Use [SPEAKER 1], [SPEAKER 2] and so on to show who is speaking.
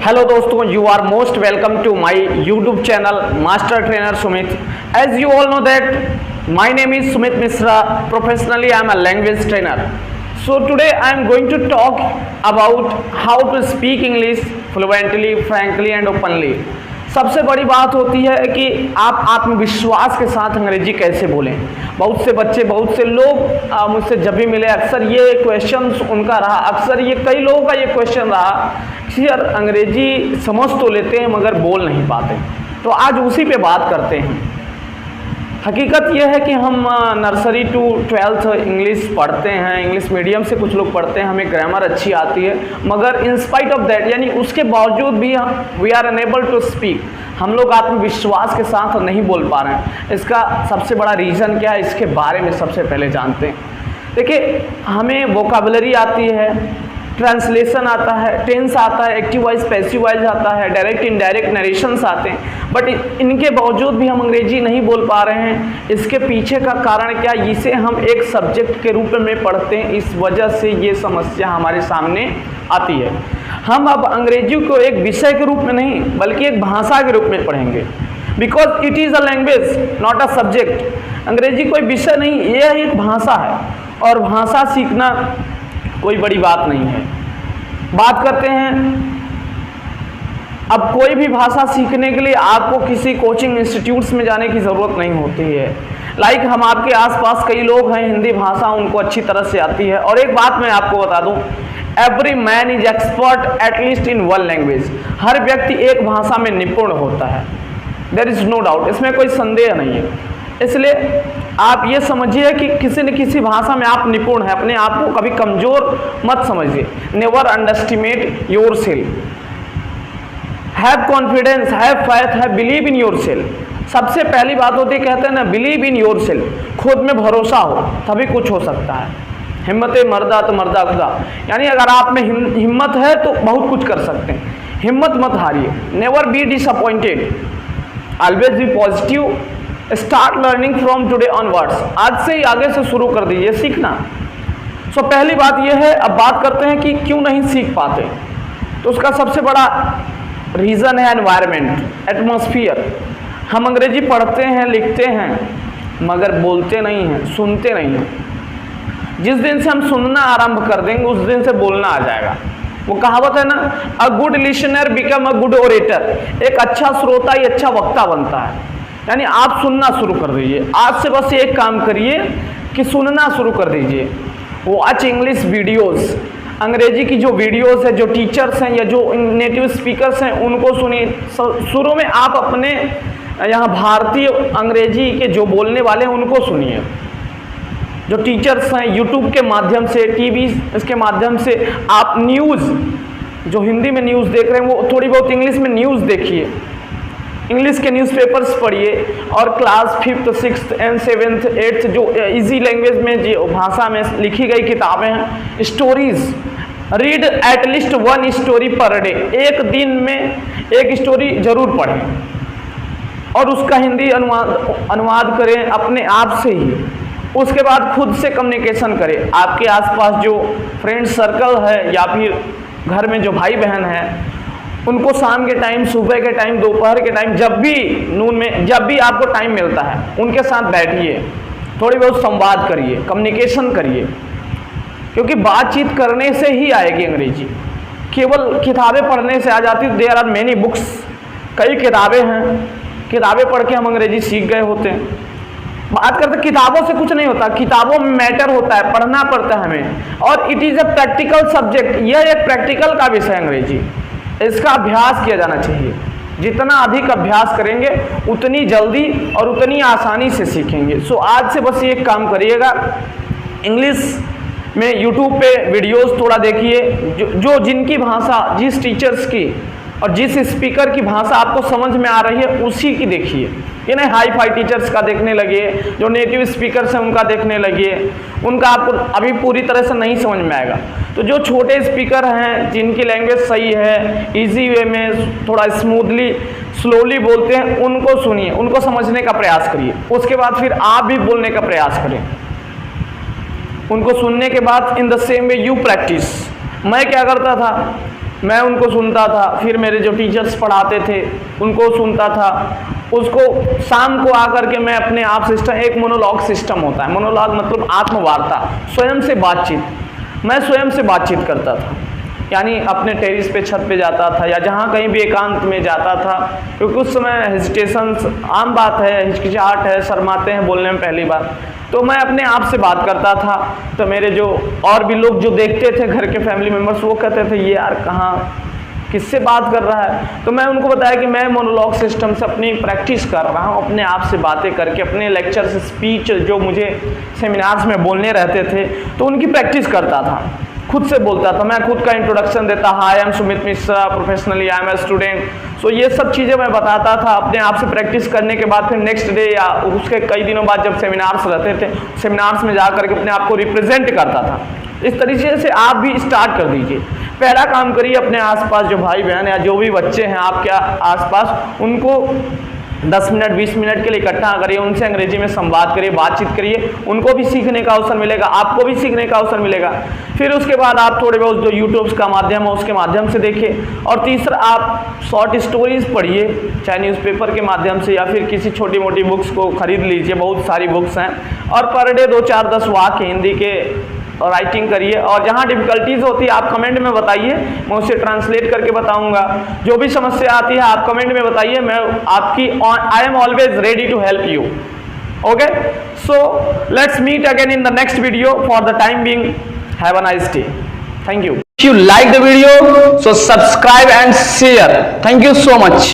[SPEAKER 1] Hello दोस्तों, you are most welcome to my YouTube channel Master Trainer Sumit. As you all know that my name is Sumit Misra. Professionally I am a language trainer. So today I am going to talk about how to speak English fluently, frankly and openly. सबसे बड़ी बात होती है कि आप आत्मविश्वास के साथ अंग्रेजी कैसे बोलें। बहुत से बच्चे, बहुत से लोग मुझसे जब भी मिले अक्सर ये क्वेश्चन उनका रहा, अक्सर ये कई लोगों का ये क्वेश्चन रहा कि यार अंग्रेजी समझ तो लेते हैं मगर बोल नहीं पाते। तो आज उसी पे बात करते हैं। हकीकत यह है कि हम नर्सरी टू 12th इंग्लिश पढ़ते हैं, इंग्लिश मीडियम से कुछ लोग पढ़ते हैं, हमें ग्रामर अच्छी आती है, मगर इन स्पाइट ऑफ दैट यानी उसके बावजूद भी we are unable to speak, हम लोग आत्मविश्वास के साथ नहीं बोल पा रहे हैं। इसका सबसे बड़ा रीज़न क्या है, इसके बारे में सबसे पहले जानते हैं। देखिए, हमें वोकाबुलरी आती है, ट्रांसलेशन आता है, टेंस आता है, एक्टिव वॉइस, पैसिव वॉइस आता है, डायरेक्ट इनडायरेक्ट नरेशंस आते हैं, बट इनके बावजूद भी हम अंग्रेजी नहीं बोल पा रहे हैं। इसके पीछे का कारण क्या, इसे हम एक सब्जेक्ट के रूप में पढ़ते हैं, इस वजह से ये समस्या हमारे सामने आती है। हम अब अंग्रेजी को एक विषय के रूप में नहीं बल्कि एक भाषा के रूप में पढ़ेंगे, because it is a language not a subject. अंग्रेजी कोई विषय नहीं, यह एक भाषा है और भाषा सीखना कोई बड़ी बात नहीं है। बात करते हैं, अब कोई भी भाषा सीखने के लिए आपको किसी कोचिंग इंस्टीट्यूट्स में जाने की ज़रूरत नहीं होती है। लाइक हम आपके आसपास कई लोग हैं, हिंदी भाषा उनको अच्छी तरह से आती है। और एक बात मैं आपको बता दूं, every man is expert at least in one language. हर व्यक्ति एक भाषा में निपुण होता है, देयर इज़ नो डाउट, इसमें कोई संदेह नहीं है। इसलिए आप ये समझिए कि किसी न किसी भाषा में आप निपुण हैं, अपने आप को कभी कमज़ोर मत समझिए। Never underestimate your self, have confidence, have faith, have believe in your self. सबसे पहली बात होती है, कहते हैं ना, बिलीव इन योर सेल्फ, खुद में भरोसा हो तभी कुछ हो सकता है। हिम्मत मर्दा तो मर्दा खुदा, यानी अगर आप में हिम्मत है तो बहुत कुछ कर सकते हैं। हिम्मत मत हारिए, never be disappointed, always be positive, start learning from today onwards. आज से ही आगे से शुरू कर दीजिए सीखना। सो पहली बात यह है। अब बात करते हैं कि क्यों नहीं सीख पाते। तो उसका सबसे बड़ा रीज़न है एनवायरनमेंट, एटमॉस्फियर। हम अंग्रेजी पढ़ते हैं, लिखते हैं, मगर बोलते नहीं हैं, सुनते नहीं हैं। जिस दिन से हम सुनना आरंभ कर देंगे उस दिन से बोलना आ जाएगा। वो कहावत है ना, a good listener become a good orator. एक अच्छा श्रोता ही अच्छा वक्ता बनता है। यानी आप सुनना शुरू कर दीजिए। आज से बस एक काम करिए कि सुनना शुरू कर दीजिए। वॉच इंग्लिश वीडियोस, अंग्रेजी की जो वीडियोस है, जो टीचर्स हैं या जो नेटिव स्पीकर्स हैं उनको सुनिए। शुरू में आप अपने यहाँ भारतीय अंग्रेजी के जो बोलने वाले हैं उनको सुनिए। जो टीचर्स हैं यूट्यूब के माध्यम से, टीवी इसके माध्यम से आप न्यूज़, जो हिंदी में न्यूज़ देख रहे हैं वो थोड़ी बहुत इंग्लिश में न्यूज़ देखिए, इंग्लिश के न्यूज़पेपर्स पढ़िए। और class 5th, 6th and 7th, 8th जो इजी लैंग्वेज में जो भाषा में लिखी गई किताबें हैं, stories, read at least 1 story per day. एक दिन में एक स्टोरी जरूर पढ़ें और उसका हिंदी अनुवाद करें अपने आप से ही। उसके बाद खुद से कम्युनिकेशन करें। आपके आसपास जो फ्रेंड सर्कल है या फिर घर में जो भाई बहन हैं उनको शाम के टाइम, सुबह के टाइम, दोपहर के टाइम, जब भी नून में, जब भी आपको टाइम मिलता है उनके साथ बैठिए, थोड़ी बहुत संवाद करिए, कम्युनिकेशन करिए, क्योंकि बातचीत करने से ही आएगी अंग्रेजी। केवल किताबें पढ़ने से आ जाती। देयर आर मेनी बुक्स, कई किताबें हैं, किताबें पढ़ के हम अंग्रेजी सीख गए होते हैं। बात करते किताबों से कुछ नहीं होता, किताबों में मैटर होता है, पढ़ना पड़ता है हमें। और it is a practical subject, यह एक प्रैक्टिकल का विषय अंग्रेजी, इसका अभ्यास किया जाना चाहिए। जितना अधिक अभ्यास करेंगे उतनी जल्दी और उतनी आसानी से सीखेंगे। सो आज से बस एक काम करिएगा, इंग्लिश में यूट्यूब पे वीडियोस थोड़ा देखिए, जो जिनकी भाषा, जिस टीचर्स की और जिस स्पीकर की भाषा आपको समझ में आ रही है उसी की देखिए। ये नहीं हाई फाई टीचर्स का देखने लगे, जो नेटिव स्पीकर्स हैं उनका देखने लगे, उनका आपको अभी पूरी तरह से नहीं समझ में आएगा। तो जो छोटे स्पीकर हैं, जिनकी लैंग्वेज सही है, इजी वे में थोड़ा स्मूथली, स्लोली बोलते हैं, उनको सुनिए, उनको समझने का प्रयास करिए। उसके बाद फिर आप भी बोलने का प्रयास करें। उनको सुनने के बाद in the same way you practice. मैं क्या करता था, मैं उनको सुनता था, फिर मेरे जो टीचर्स पढ़ाते थे उनको सुनता था, उसको शाम को आकर के मैं अपने आप सिस्टम, एक मोनोलॉग सिस्टम होता है, मोनोलॉग मतलब आत्मवार्ता, स्वयं से बातचीत, मैं स्वयं से बातचीत करता था, यानी अपने टेरिस पे छत पे जाता था या जहाँ कहीं भी एकांत में जाता था, क्योंकि उस समय हेजिटेशंस आम बात है, हिचकिचाहट है, शर्माते हैं बोलने में पहली बार, तो मैं अपने आप से बात करता था। तो मेरे जो और भी लोग जो देखते थे, घर के फैमिली मेम्बर्स, वो कहते थे ये यार कहाँ किससे बात कर रहा है। तो मैं उनको बताया कि मैं मोनोलॉग सिस्टम से अपनी प्रैक्टिस कर रहा हूँ, अपने आप से बातें करके, अपने लेक्चर्स, स्पीच जो मुझे सेमिनार्स में बोलने रहते थे तो उनकी प्रैक्टिस करता था, खुद से बोलता था, मैं खुद का इंट्रोडक्शन देता, hi I am Sumit Mishra, professionally I am a student. So ये सब चीज़ें मैं बताता था। अपने आप से प्रैक्टिस करने के बाद फिर नेक्स्ट डे या उसके कई दिनों बाद जब सेमिनार्स रहते थे, सेमिनार्स में जा करके अपने आप को रिप्रेजेंट करता था। इस तरीके से आप भी स्टार्ट कर दीजिए। पहला काम करिए, अपने आसपास जो भाई बहन या जो भी बच्चे हैं आपके आसपास, उनको 10 मिनट 20 मिनट के लिए इकट्ठा करिए, उनसे अंग्रेजी में संवाद करिए, बातचीत करिए, उनको भी सीखने का अवसर मिलेगा, आपको भी सीखने का अवसर मिलेगा। फिर उसके बाद आप थोड़े बहुत जो यूट्यूब का माध्यम है उसके माध्यम से देखिए। और तीसरा, आप शॉर्ट स्टोरीज पढ़िए, चाहे न्यूज़पेपर के माध्यम से या फिर किसी छोटी मोटी बुक्स को खरीद लीजिए, बहुत सारी बुक्स हैं। और पर डे 2-4-10 वाक्य हिंदी के राइटिंग करिए। और जहाँ डिफिकल्टीज होती है आप कमेंट में बताइए, मैं उसे ट्रांसलेट करके बताऊंगा। जो भी समस्या आती है आप कमेंट में बताइए, मैं आपकी I am always ready to help you. Okay, so let's meet again in the next video. For the time being, have a nice day. Thank you. If you like the video, so subscribe and share. Thank you so much.